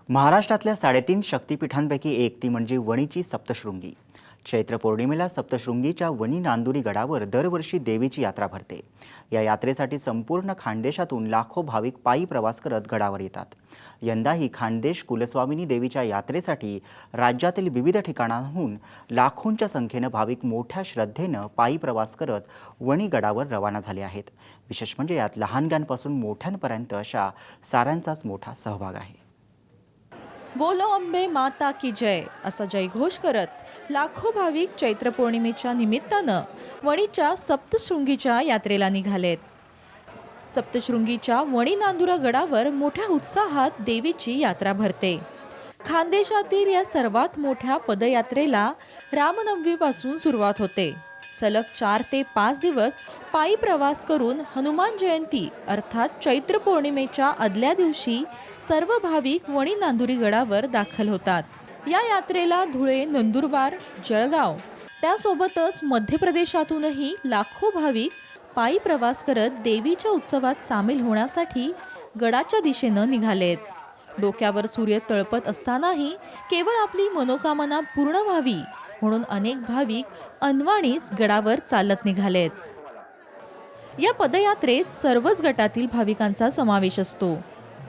महाराष्ट्रातल्या 3.5 शक्तिपीठांपैकी एक ती म्हणजे वणीची सप्तशृंगी। चैत्र पौर्णिमेला सप्तशृंगीच्या वणी नांदुरी गडावर दरवर्षी देवीची यात्रा भरते। या यात्रेसाठी संपूर्ण खानदेशातून लाखो भाविक पायी प्रवास करत गडावर येतात। यंदाही खानदेश कुलस्वामिनी देवीच्या यात्रेसाठी राज्यातील विविध ठिकाणांहून लाखोंच्या संख्येने भाविक मोठ्या श्रद्धेने पायी प्रवास करत वणी गडावर रवाना झाले आहेत। विशेष म्हणजे यात लहानग्यांपासून मोठ्यांपर्यंत अशा साऱ्यांचाच मोठा सहभाग आहे। बोलो अंबे माता की जय असा जयघोष करत लाखो भाविक चैत्र पौर्णिमेच्या निमित्तानं वणीच्या सप्तशृंगीच्या यात्रेला निघालेत। सप्तशृंगीच्या वणी नांदुरा गडावर मोठ्या उत्साहात देवीची यात्रा भरते। खानदेशातील या सर्वात मोठ्या पदयात्रेला रामनवमीपासून सुरुवात होते। सलग 4 ते 5 दिवस पायी प्रवास करून हनुमान जयंती अर्थात चैत्र पौर्णिमेच्या आदल्या दिवशी सर्व भाविक वणी नांदुरी गडावर दाखल होतात। या यात्रेला धुळे, नंदुरबार, जळगाव त्यासोबतच मध्य प्रदेशातूनही लाखो भाविक पायी प्रवास करत देवीच्या उत्सवात सामील होण्यासाठी गडाच्या दिशेनं निघालेत। डोक्यावर सूर्य तळपत असतानाही केवळ आपली मनोकामना पूर्ण व्हावी म्हणून अनेक भाविक अनवाणीच गडावर चालत निघालेत। या पदयात्रेत सर्वच गटातील भाविकांचा समावेश असतो।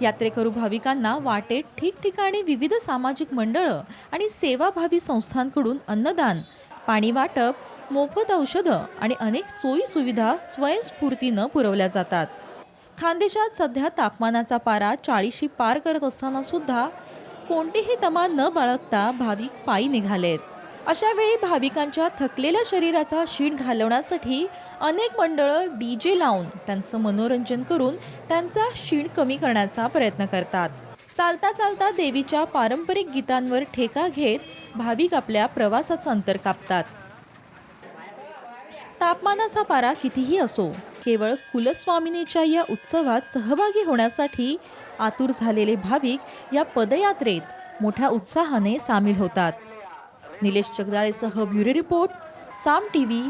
यात्रेकरू भाविकांना वाटेत ठिकठिकाणी विविध सामाजिक मंडळं आणि सेवाभावी संस्थांकडून अन्नदान, पाणी वाटप, मोफत औषधं आणि अनेक सोयी सुविधा स्वयंस्फूर्तीनं पुरवल्या जातात। खानदेशात सध्या तापमानाचा पारा 40शी पार करत असताना सुद्धा कोणतीही तमा न बाळगता भाविक पायी निघालेत। अशा वेळी भाविकांच्या थकलेल्या शरीराचा शीण घालवण्यासाठी अनेक मंडळं डीजे लावून त्यांचं मनोरंजन करून त्यांचा शीण कमी करण्याचा प्रयत्न करतात। चालता चालता देवीच्या पारंपरिक गीतांवर ठेका घेत भाविक आपल्या प्रवासाचं अंतर कापतात। तापमानाचा पारा कितीही असो, केवळ कुलस्वामिनीच्या या उत्सवात सहभागी होण्यासाठी आतुर झालेले भाविक या पदयात्रेत मोठ्या उत्साहाने सामील होतात। निलेश जगदाळेसह ब्युरो रिपोर्ट, साम टीव्ही।